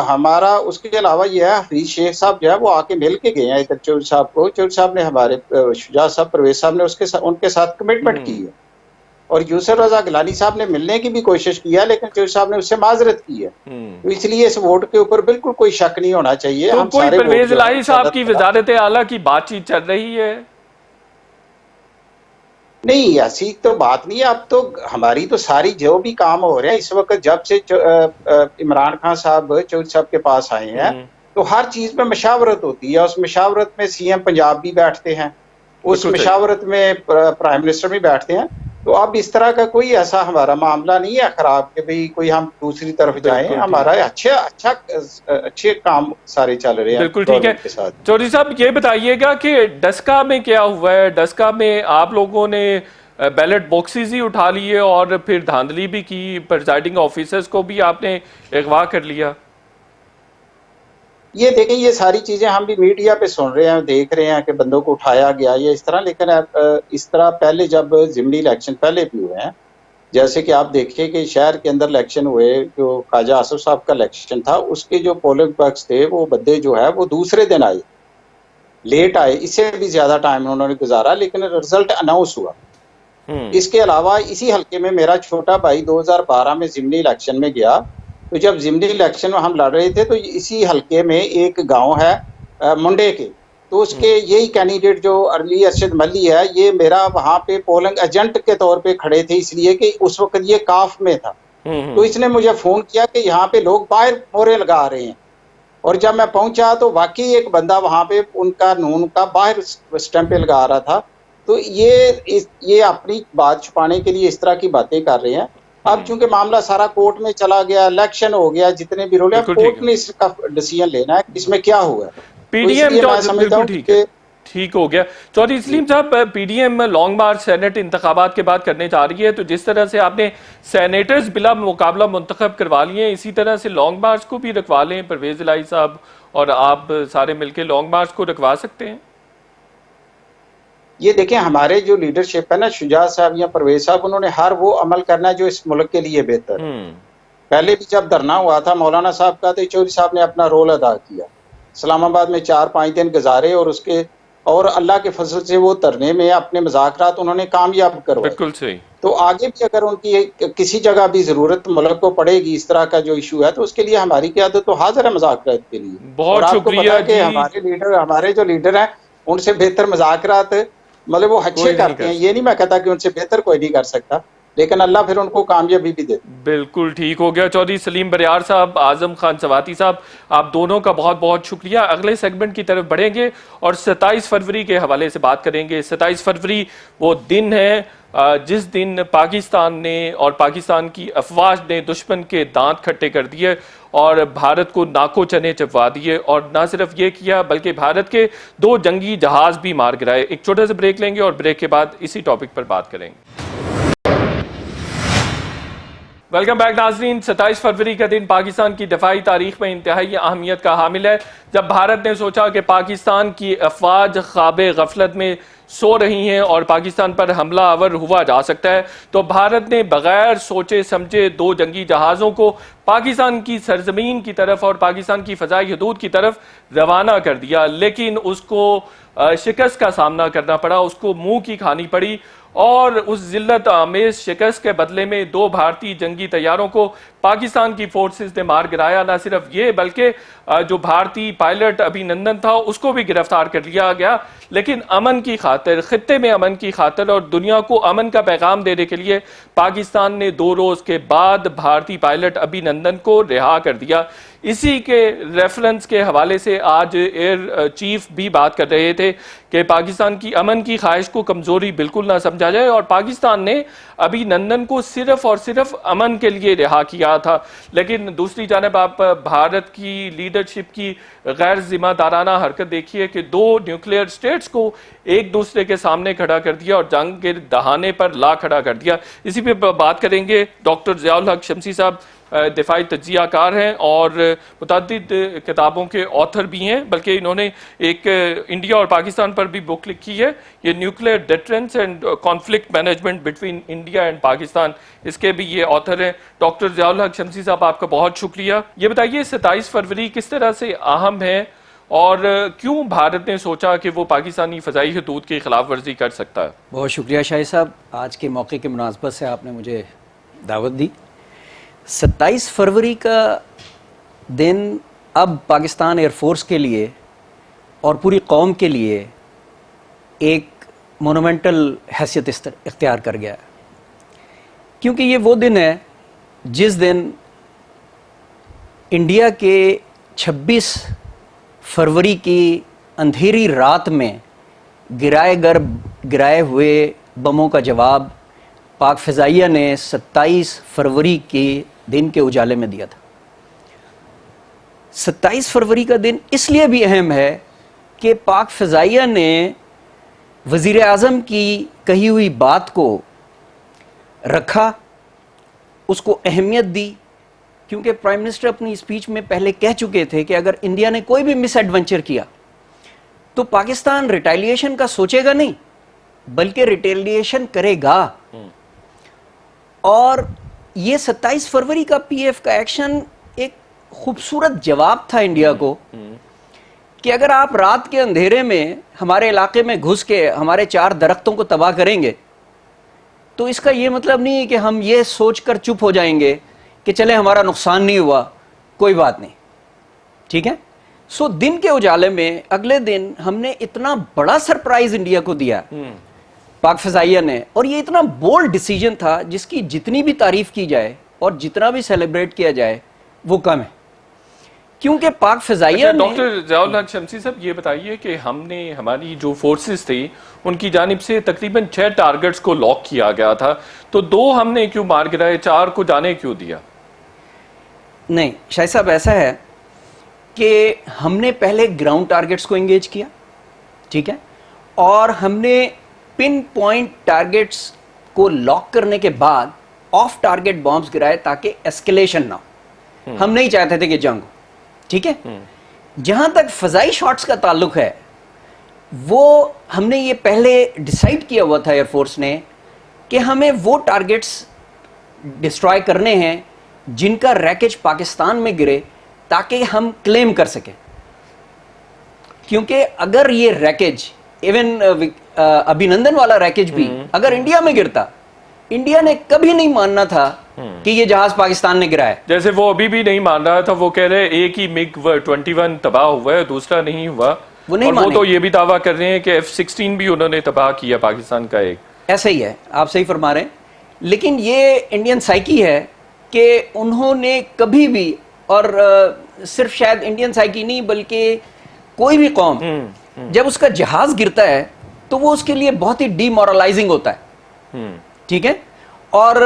ہمارا اس کے علاوہ یہ ہے حفیظ شیخ صاحب جو ہے وہ آ کے مل کے گئے ہیں ادھر چودھری صاحب کو، چودھری صاحب نے ہمارے شجاعت صاحب پرویز صاحب نے ان کے ساتھ کمٹمنٹ کی ہے، اور یوسف رضا گیلانی صاحب نے ملنے کی بھی کوشش کی ہے لیکن چودھری صاحب نے اس سے معذرت کی ہے، تو اس لیے اس ووٹ کے اوپر بالکل کوئی شک نہیں ہونا چاہیے۔ تو کوئی پرویز الہی صاحب کی وزارت اعلیٰ کی بات چیت چل رہی ہے؟ نہیں ایسی تو بات نہیں ہے. اب تو ہماری تو ساری جو بھی کام ہو رہے ہیں اس وقت جب سے عمران خان صاحب چودھری صاحب کے پاس آئے ہیں تو ہر چیز میں مشاورت ہوتی ہے. اس مشاورت میں سی ایم پنجاب بھی بیٹھتے ہیں, اس بالکل صحیح. مشاورت میں پرائم منسٹر بھی بیٹھتے ہیں. تو اب اس طرح کا کوئی ایسا ہمارا معاملہ نہیں ہے خراب کہ بھئی کوئی ہم دوسری طرف جائیں. بالکل ٹھیک. ہمارا اچھے کام سارے چل رہے ہیں بالکل ٹھیک ہے. گورنمنٹ کے ساتھ. چودھری صاحب یہ بتائیے گا کہ ڈسکا میں کیا ہوا ہے؟ ڈسکا میں آپ لوگوں نے بیلٹ باکسز ہی اٹھا لیے اور پھر دھاندلی بھی کی, پریزائڈنگ آفیسرز کو بھی آپ نے اغوا کر لیا. یہ دیکھیں یہ ساری چیزیں ہم بھی میڈیا پہ سن رہے ہیں, دیکھ رہے ہیں کہ بندوں کو اٹھایا گیا یا اس طرح, لیکن اس طرح پہلے جب ضمنی الیکشن پہلے بھی ہوئے ہیں, جیسے کہ آپ دیکھیں کہ شہر کے اندر الیکشن ہوئے, جو خواجہ آصف صاحب کا الیکشن تھا اس کے جو پولنگ بکس تھے وہ بندے جو ہے وہ دوسرے دن آئے, لیٹ آئے, اس سے بھی زیادہ ٹائم انہوں نے گزارا, لیکن رزلٹ اناؤنس ہوا. اس کے علاوہ اسی حلقے میں میرا چھوٹا بھائی 2012 میں ضمنی الیکشن میں گیا. تو جب ضمنی الیکشن میں ہم لڑ رہے تھے تو اسی حلقے میں ایک گاؤں ہے منڈے کے, تو اس کے یہی کینڈیڈیٹ جو علی ارشد ملی ہے, یہ میرا وہاں پہ پولنگ ایجنٹ کے طور پہ کھڑے تھے, اس لیے کہ اس وقت یہ کاف میں تھا. تو اس نے مجھے فون کیا کہ یہاں پہ لوگ باہر مورے لگا رہے ہیں, اور جب میں پہنچا تو واقعی ایک بندہ وہاں پہ ان کا نون کا باہر اسٹیمپے لگا رہا تھا. تو یہ اپنی بات چھپانے کے لیے اس طرح کی باتیں کر رہے ہیں. اب چونکہ معاملہ سارا کورٹ میں چلا گیا, الیکشن ہو گیا, جتنے بھی رول ہیں کورٹ نے اس کا ڈیسیژن لینا ہے اس میں کیا ہوا ہے. پی ڈی ایم بالکل ٹھیک ہے, ٹھیک ہو گیا. چودھری سلیم صاحب, PDM long march senate انتخابات کے بعد کرنے جا رہی ہے, تو جس طرح سے آپ نے سینیٹرز بلا مقابلہ منتخب کروا لیے ہیں, اسی طرح سے لانگ مارچ کو بھی رکھوا لیں. پرویز الہی صاحب اور آپ سارے مل کے لانگ مارچ کو رکھوا سکتے ہیں. یہ دیکھیں ہمارے جو لیڈرشپ ہے نا, شجاعت صاحب یا پرویز صاحب, انہوں نے ہر وہ عمل کرنا ہے جو اس ملک کے لیے بہتر ہے. پہلے بھی جب دھرنا ہوا تھا مولانا صاحب کا, تو چودھری صاحب نے اپنا رول ادا کیا, اسلام آباد میں 4-5 دن گزارے, اور اللہ کے فضل سے وہ دھرنے میں اپنے مذاکرات انہوں نے کامیاب کروائے. بالکل صحیح. تو آگے بھی اگر ان کی کسی جگہ بھی ضرورت ملک کو پڑے گی اس طرح کا جو ایشو ہے, تو اس کے لیے ہماری قیادت تو حاضر ہے مذاکرات کے لیے. بہت شکریہ. کہ ہمارے جو لیڈر ہیں ان سے بہتر مذاکرات مطلب وہ اچھے کرتے ہیں, یہ نہیں میں کہتا کہ ان سے بہتر کوئی نہیں کر سکتا, لیکن اللہ پھر ان کو کامیابی بھی دیتے. بالکل ٹھیک ہو گیا. چودھری سلیم بریار صاحب, اعظم خان سواتی صاحب, آپ دونوں کا بہت بہت شکریہ. اگلے سیگمنٹ کی طرف بڑھیں گے اور 27 فروری کے حوالے سے بات کریں گے. 27 فروری وہ دن ہے جس دن پاکستان نے اور پاکستان کی افواج نے دشمن کے دانت کھٹے کر دیے اور بھارت کو ناکو چنے چبوا دیے, اور نہ صرف یہ کیا بلکہ بھارت کے 2 جنگی جہاز بھی مار گرائے. ایک چھوٹا سا بریک لیں گے اور بریک کے بعد اسی ٹاپک پر بات کریں گے. ویلکم بیک ناظرین. 27 فروری کا دن پاکستان کی دفاعی تاریخ میں انتہائی اہمیت کا حامل ہے. جب بھارت نے سوچا کہ پاکستان کی افواج خواب غفلت میں سو رہی ہیں اور پاکستان پر حملہ آور ہوا جا سکتا ہے, تو بھارت نے بغیر سوچے سمجھے 2 جنگی جہازوں کو پاکستان کی سرزمین کی طرف اور پاکستان کی فضائی حدود کی طرف روانہ کر دیا. لیکن اس کو شکست کا سامنا کرنا پڑا, اس کو منہ کی کھانی پڑی, اور اس ذلت آمیز شکست کے بدلے میں 2 بھارتی جنگی طیاروں کو پاکستان کی فورسز نے مار گرایا. نہ صرف یہ بلکہ جو بھارتی پائلٹ ابھی نندن تھا اس کو بھی گرفتار کر لیا گیا. لیکن امن کی خاطر, خطے میں امن کی خاطر اور دنیا کو امن کا پیغام دینے کے لیے پاکستان نے 2 روز کے بعد بھارتی پائلٹ ابھی نندن کو رہا کر دیا. اسی کے ریفرنس کے حوالے سے آج ایئر چیف بھی بات کر رہے تھے کہ پاکستان کی امن کی خواہش کو کمزوری بالکل نہ سمجھا جائے, اور پاکستان نے ابھی نندن کو صرف اور صرف امن کے لیے رہا کیا تھا. لیکن دوسری جانب آپ بھارت کی لیڈرشپ کی غیر ذمہ دارانہ حرکت دیکھیے کہ 2 نیوکلیئر اسٹیٹس کو ایک دوسرے کے سامنے کھڑا کر دیا اور جنگ کے دہانے پر لا کھڑا کر دیا. اسی پہ بات کریں گے. ڈاکٹر ضیاء الحق شمسی صاحب دفاعی تجزیہ کار ہیں اور متعدد کتابوں کے آتھر بھی ہیں, بلکہ انہوں نے ایک انڈیا اور پاکستان پر بھی بک لکھی ہے, یہ nuclear deterrence and conflict management between India and Pakistan, اس کے بھی یہ آتھر ہیں. ڈاکٹر ضیاء الحق شمسی صاحب, آپ کا بہت شکریہ. یہ بتائیے 27 فروری کس طرح سے اہم ہے اور کیوں بھارت نے سوچا کہ وہ پاکستانی فضائی حدود کی خلاف ورزی کر سکتا ہے؟ بہت شکریہ شاہد صاحب, آج کے موقع کی مناسبت سے آپ نے مجھے دعوت دی. 27 فروری کا دن اب پاکستان ایئر فورس کے لیے اور پوری قوم کے لیے ایک مونومنٹل حیثیت اختیار کر گیا ہے، کیونکہ یہ وہ دن ہے جس دن انڈیا کے 26 فروری کی اندھیری رات میں گرائے ہوئے بموں کا جواب پاک فضائیہ نے 27 فروری کے دن کے اجالے میں دیا تھا۔ 27 فروری کا دن اس لیے بھی اہم ہے کہ پاک فضائیہ نے وزیر اعظم کی کہی ہوئی بات کو رکھا، اس کو اہمیت دی، کیونکہ پرائم منسٹر اپنی اسپیچ میں پہلے کہہ چکے تھے کہ اگر انڈیا نے کوئی بھی مس ایڈونچر کیا تو پاکستان ریٹیلیشن کا سوچے گا نہیں بلکہ ریٹیلیشن کرے گا۔ اور یہ 27 فروری کا پی ایف کا ایکشن ایک خوبصورت جواب تھا انڈیا کو کہ اگر آپ رات کے اندھیرے میں ہمارے علاقے میں گھس کے ہمارے 4 درختوں کو تباہ کریں گے تو اس کا یہ مطلب نہیں ہے کہ ہم یہ سوچ کر چپ ہو جائیں گے کہ چلے ہمارا نقصان نہیں ہوا، کوئی بات نہیں، ٹھیک ہے۔ سو دن کے اجالے میں اگلے دن ہم نے اتنا بڑا سرپرائز انڈیا کو دیا پاک فضائیہ نے، اور یہ اتنا بولڈ ڈیسیجن تھا جس کی جتنی بھی تعریف کی جائے اور جتنا بھی سیلیبریٹ کیا جائے وہ کم ہے، کیونکہ پاک فضائیہ نے ڈاکٹر ضیاء الحق شمسی صاحب یہ بتائیے کہ ہم نے ہماری جو فورسز تھی ان کی جانب سے تقریباً 6 ٹارگٹس کو لاک کیا گیا تھا، تو 2 ہم نے کیوں مار گرائے، 4 کو جانے کیوں دیا؟ نہیں شاہد صاحب، ایسا ہے کہ ہم نے پہلے گراؤنڈ ٹارگٹس کو انگیج کیا، ٹھیک ہے، اور ہم نے پن پوائنٹ ٹارگٹس کو لاک کرنے کے بعد آف ٹارگٹ بامبس گرائے تاکہ ایسکیلیشن نہ ہو۔ ہم نہیں چاہتے تھے کہ جنگ ہو، ٹھیک ہے۔ جہاں تک فضائی شاٹس کا تعلق ہے وہ ہم نے یہ پہلے ڈیسائیڈ کیا ہوا تھا ایئر فورس نے کہ ہمیں وہ ٹارگٹس ڈسٹرائے کرنے ہیں جن کا ریکیج پاکستان میں گرے تاکہ ہم کلیم کر سکیں، کیونکہ اگر یہ ریکیج ایون ابھینندن والا ریکیج بھی اگر انڈیا میں گرتا، انڈیا نے کبھی نہیں ماننا تھا کہ یہ جہاز پاکستان نے گرایا، جیسے وہ ابھی بھی نہیں مان رہا تھا، وہ کہہ رہے ایک ہی MiG 21 تباہ ہوا ہے، دوسرا نہیں ہوا، وہ نہیں اور وہ مانے۔ تو یہ بھی دعویٰ کر رہے ہیں کہ F-16 بھی انہوں نے تباہ کیا پاکستان کا ایک۔ ایسا ہی ہے، آپ صحیح فرما رہے ہیں، لیکن یہ انڈین سائیکی ہے کہ انہوں نے کبھی بھی، اور صرف شاید انڈین سائیکی نہیں بلکہ کوئی بھی قوم جب اس کا جہاز گرتا ہے تو وہ اس کے لیے بہت ہی ڈی مورلائزنگ ہوتا ہے، ٹھیک ہے۔ اور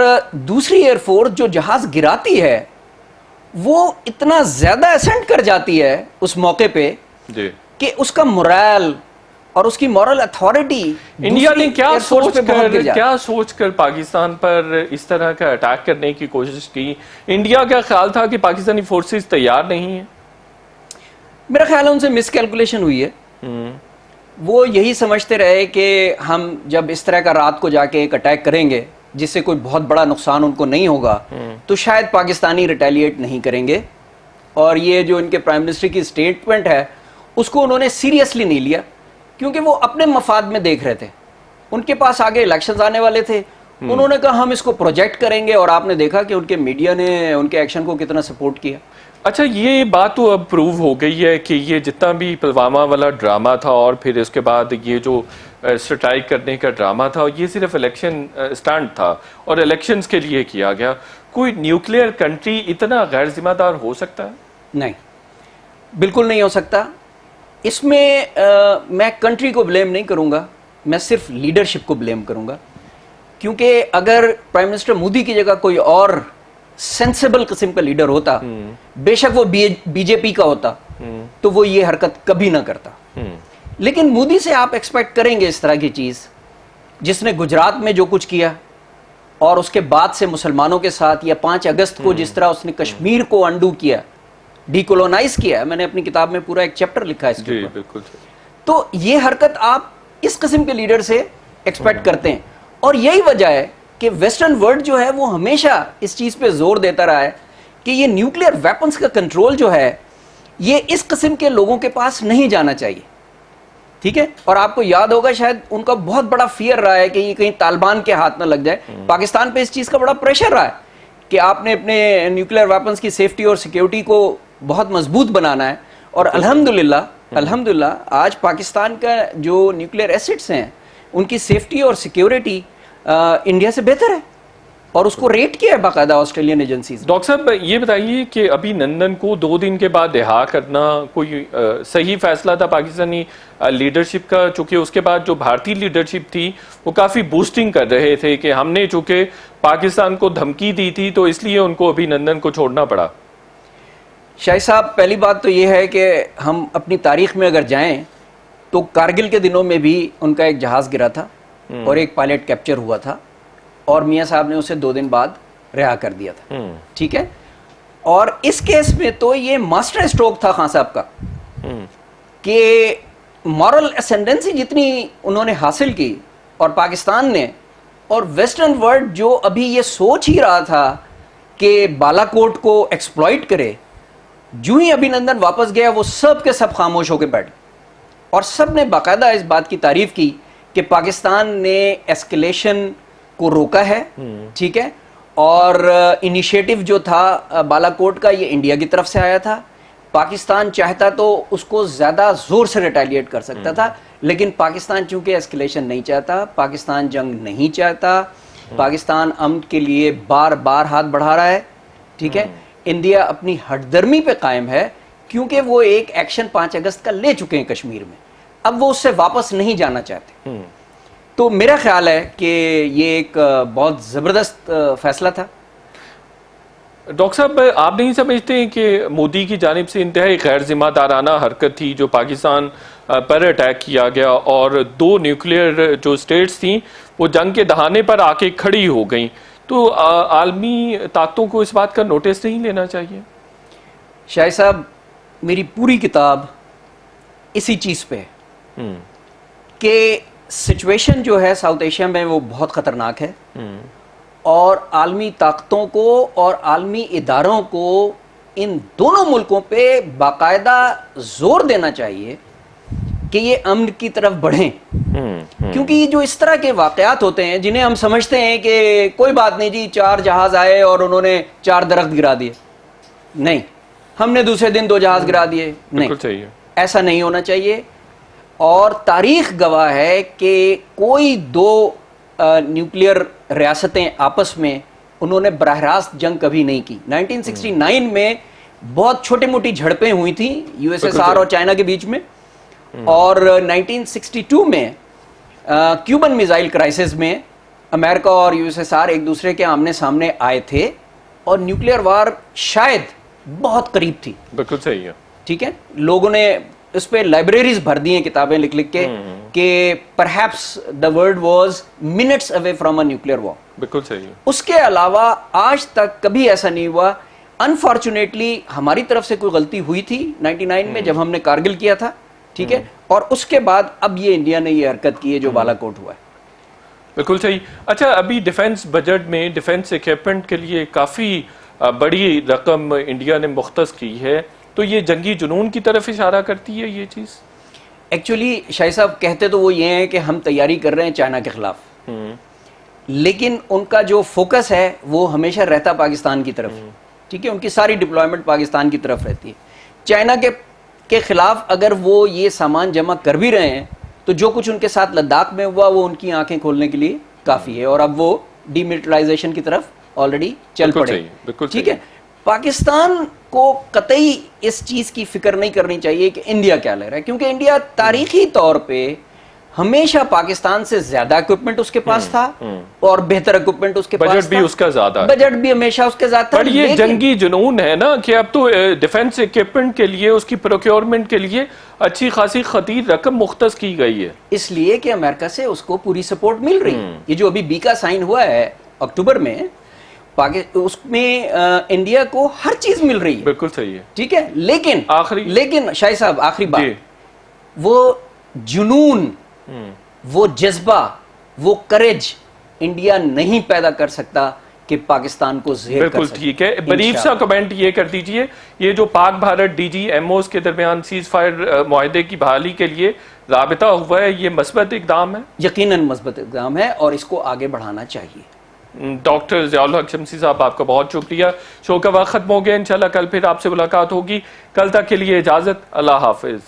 دوسری ایئر فورس جو جہاز گراتی ہے وہ اتنا زیادہ اسینٹ کر جاتی ہے اس موقع پہ جی کہ اس کا morale اور اس کی مورل اتھارٹی انڈیا نے کیا سوچ کر پاکستان پر اس طرح کا اٹیک کرنے کی کوشش کی؟ انڈیا کا خیال تھا کہ پاکستانی فورسز تیار نہیں ہیں؟ میرا خیال ہے ان سے مس کیلکولیشن ہوئی ہے، وہ یہی سمجھتے رہے کہ ہم جب اس طرح کا رات کو جا کے ایک اٹیک کریں گے جس سے کوئی بہت بڑا نقصان ان کو نہیں ہوگا تو شاید پاکستانی ریٹیلیٹ نہیں کریں گے، اور یہ جو ان کے پرائم منسٹر کی سٹیٹمنٹ ہے اس کو انہوں نے سیریسلی نہیں لیا، کیونکہ وہ اپنے مفاد میں دیکھ رہے تھے، ان کے پاس آگے الیکشنز آنے والے تھے، انہوں نے کہا ہم اس کو پروجیکٹ کریں گے، اور آپ نے دیکھا کہ ان کے میڈیا نے ان کے ایکشن کو کتنا سپورٹ کیا۔ اچھا، یہ بات تو اب پروو ہو گئی ہے کہ یہ جتنا بھی پلوامہ والا ڈرامہ تھا اور پھر اس کے بعد یہ جو سٹرائک کرنے کا ڈرامہ تھا یہ صرف الیکشن سٹنٹ تھا اور الیکشنز کے لیے کیا گیا۔ کوئی نیوکلیئر کنٹری اتنا غیر ذمہ دار ہو سکتا ہے؟ نہیں، بالکل نہیں ہو سکتا۔ اس میں میں کنٹری کو بلیم نہیں کروں گا، میں صرف لیڈرشپ کو بلیم کروں گا، کیونکہ اگر پرائم منسٹر مودی کی جگہ کوئی اور سینسیبل قسم کا لیڈر ہوتا، بے شک وہ بی جے پی کا ہوتا، تو وہ یہ حرکت کبھی نہ کرتا۔ لیکن مودی سے آپ ایکسپیکٹ کریں گے اس طرح کی چیز، جس نے گجرات میں جو کچھ کیا اور اس کے بعد سے مسلمانوں کے ساتھ، یا 5 اگست کو جس طرح اس نے کشمیر کو انڈو کیا، ڈی کولونائز کیا، میں نے اپنی کتاب میں پورا ایک چیپٹر لکھا ہے اس کے اوپر۔ بالکل۔ تو یہ حرکت آپ اس قسم کے لیڈر سے ایکسپیکٹ کرتے ہیں، اور یہی وجہ ہے کہ ویسٹرن ورلڈ جو ہے وہ ہمیشہ اس چیز پہ زور دیتا رہا ہے کہ یہ نیوکلیئر ویپنز کا کنٹرول جو ہے یہ اس قسم کے لوگوں کے پاس نہیں جانا چاہیے، ٹھیک ہے۔ اور آپ کو یاد ہوگا شاید ان کا بہت بڑا فیئر رہا ہے کہ یہ کہیں طالبان کے ہاتھ نہ لگ جائے۔ پاکستان پہ اس چیز کا بڑا پریشر رہا ہے کہ آپ نے اپنے نیوکلیئر ویپنز کی سیفٹی اور سیکیورٹی کو بہت مضبوط بنانا ہے، اور الحمدللہ آج پاکستان کا جو نیوکلیئر ایسٹس ہیں ان کی سیفٹی اور سیکیورٹی انڈیا سے بہتر ہے اور اس کو ریٹ کیا ہے باقاعدہ آسٹریلین ایجنسیز. ڈاکٹر صاحب یہ بتائیے کہ ابھی لندن کو 2 دن کے بعد رہا کرنا کوئی صحیح فیصلہ تھا پاکستانی لیڈرشپ کا, چونکہ اس کے بعد جو بھارتی لیڈرشپ تھی وہ کافی بوسٹنگ کر رہے تھے کہ ہم نے چونکہ پاکستان کو دھمکی دی تھی تو اس لیے ان کو ابھی لندن کو چھوڑنا پڑا. شاہد صاحب پہلی بات تو یہ ہے کہ ہم اپنی تاریخ میں اگر جائیں تو کارگل کے دنوں میں بھی ان کا ایک جہاز گرا تھا اور ایک پائلٹ کیپچر ہوا تھا اور میاں صاحب نے اسے 2 دن بعد رہا کر دیا تھا. ٹھیک ہے, اور اس کیس میں تو یہ ماسٹر اسٹروک تھا خان صاحب کا کہ مورل اسینڈنسی جتنی انہوں نے حاصل کی اور پاکستان نے اور ویسٹرن ورلڈ جو ابھی یہ سوچ ہی رہا تھا کہ بالا کوٹ کو ایکسپلائٹ کرے, جو ہی ابھی لندن واپس گیا وہ سب کے سب خاموش ہو کے بیٹھ گئے اور سب نے باقاعدہ اس بات کی تعریف کی کہ پاکستان نے ایسکلیشن کو روکا ہے. ٹھیک ہے, اور انیشیٹو جو تھا بالا کوٹ کا یہ انڈیا کی طرف سے آیا تھا. پاکستان چاہتا تو اس کو زیادہ زور سے ریٹیلیٹ کر سکتا تھا, لیکن پاکستان چونکہ ایسکلیشن نہیں چاہتا, پاکستان جنگ نہیں چاہتا, پاکستان امن کے لیے بار بار ہاتھ بڑھا رہا ہے. ٹھیک ہے, انڈیا اپنی ہٹ درمی پہ قائم ہے کیونکہ وہ ایک ایکشن 5 اگست کا لے چکے ہیں کشمیر میں, اب وہ اس سے واپس نہیں جانا چاہتے. تو میرا خیال ہے کہ یہ ایک بہت زبردست فیصلہ تھا. ڈاکٹر صاحب آپ نہیں سمجھتے ہیں کہ مودی کی جانب سے انتہائی غیر ذمہ دارانہ حرکت تھی جو پاکستان پر اٹیک کیا گیا اور 2 نیوکلیئر جو اسٹیٹس تھیں وہ جنگ کے دہانے پر آ کے کھڑی ہو گئیں, تو عالمی طاقتوں کو اس بات کا نوٹس نہیں لینا چاہیے؟ شاہد صاحب میری پوری کتاب اسی چیز پہ ہے کہ سچویشن جو ہے ساؤتھ ایشیا میں وہ بہت خطرناک ہے اور عالمی طاقتوں کو اور عالمی اداروں کو ان دونوں ملکوں پہ باقاعدہ زور دینا چاہیے کہ یہ امن کی طرف بڑھیں, کیونکہ یہ جو اس طرح کے واقعات ہوتے ہیں جنہیں ہم سمجھتے ہیں کہ کوئی بات نہیں جی 4 جہاز آئے اور انہوں نے 4 درخت گرا دیے, نہیں ہم نے دوسرے دن 2 جہاز گرا دیے, نہیں, ایسا نہیں ہونا چاہیے. اور تاریخ گواہ ہے کہ کوئی 2 نیوکلیئر ریاستیں آپس میں انہوں نے براہ راست جنگ کبھی نہیں کی. 1969 میں بہت چھوٹی موٹی جھڑپیں ہوئی تھیں یو ایس ایس آر اور چائنا کے بیچ میں, اور 1962 میں کیوبن میزائل کرائسس میں امریکہ اور یو ایس ایس آر ایک دوسرے کے آمنے سامنے آئے تھے اور نیوکلیئر وار شاید بہت قریب تھی. بالکل صحیح ہے. ٹھیک ہے, لوگوں نے اس پہ لائبریریز بھر دی ہیں کتابیں لکھ لکھ کے کہ perhaps the world was minutes away from a nuclear war. بالکل صحیح ہے. اس کے علاوہ آج تک کبھی ایسا نہیں ہوا. انفارچونیٹلی ہماری طرف سے کوئی غلطی ہوئی تھی 99 میں جب ہم نے کارگل کیا تھا, ٹھیک ہے, اور اس کے بعد اب یہ انڈیا نے یہ حرکت کی ہے جو بالا کوٹ ہوا ہے. بالکل صحیح. اچھا, ابھی ڈیفنس بجٹ میں ڈیفنس ایکوپمنٹ کے لیے کافی بڑی رقم انڈیا نے مختص کی ہے, تو یہ جنگی جنون کی طرف اشارہ کرتی ہے یہ چیز؟ ایکچولی شاہی صاحب کہتے تو وہ یہ ہیں کہ ہم تیاری کر رہے ہیں چائنا کے خلاف, لیکن ان کا جو فوکس ہے وہ ہمیشہ رہتا پاکستان کی طرف. ٹھیک ہے, ان کی ساری ڈپلائمنٹ پاکستان کی طرف رہتی ہے. چائنا کے خلاف اگر وہ یہ سامان جمع کر بھی رہے ہیں تو جو کچھ ان کے ساتھ لداخ میں ہوا وہ ان کی آنکھیں کھولنے کے لیے کافی ہے, اور اب وہ ڈی ملٹرائزیشن کی طرف آلریڈی چل پڑے. ٹھیک ہے, پاکستان کو قطعی اس چیز کی فکر نہیں کرنی چاہیے کہ انڈیا کیا لے رہا ہے, کیونکہ انڈیا تاریخی طور پہ ہمیشہ پاکستان سے زیادہ اکوپمنٹ اس کے پاس تھا اور بہتر اکوپمنٹ اس کے پاس تھا, بجٹ بھی اس کا زیادہ, بجٹ بھی ہمیشہ اس کے زیادہ تھا. پر یہ جنگی جنون ہے نا کہ اب تو ڈیفنس اکوپمنٹ کے لیے اس کی پروکیورمنٹ کے لیے اچھی خاصی خطیر رقم مختص کی گئی ہے, اس لیے کہ امریکہ سے اس کو پوری سپورٹ مل رہی ہے. یہ جو ابھی بی کا سائن ہوا ہے اکتوبر میں, اس میں انڈیا کو ہر چیز مل رہی ہے. بالکل صحیح ہے. ٹھیک ہے, لیکن شاہی صاحب آخری بات, وہ جنون, وہ جذبہ, وہ کریج انڈیا نہیں پیدا کر سکتا کہ پاکستان کو زہر کر سکے. بالکل ٹھیک ہے. بریف سا کمنٹ یہ کر دیجئے, یہ جو Pak Bharat DGMOs کے درمیان سیز فائر معاہدے کی بحالی کے لیے رابطہ ہوا ہے, یہ مثبت اقدام ہے؟ یقیناً مثبت اقدام ہے اور اس کو آگے بڑھانا چاہیے. ڈاکٹر ضیاء الحق شمسی صاحب آپ کا بہت شکریہ. شو کا وقت ختم ہو گیا, انشاءاللہ کل پھر آپ سے ملاقات ہوگی. کل تک کے لیے اجازت, اللہ حافظ.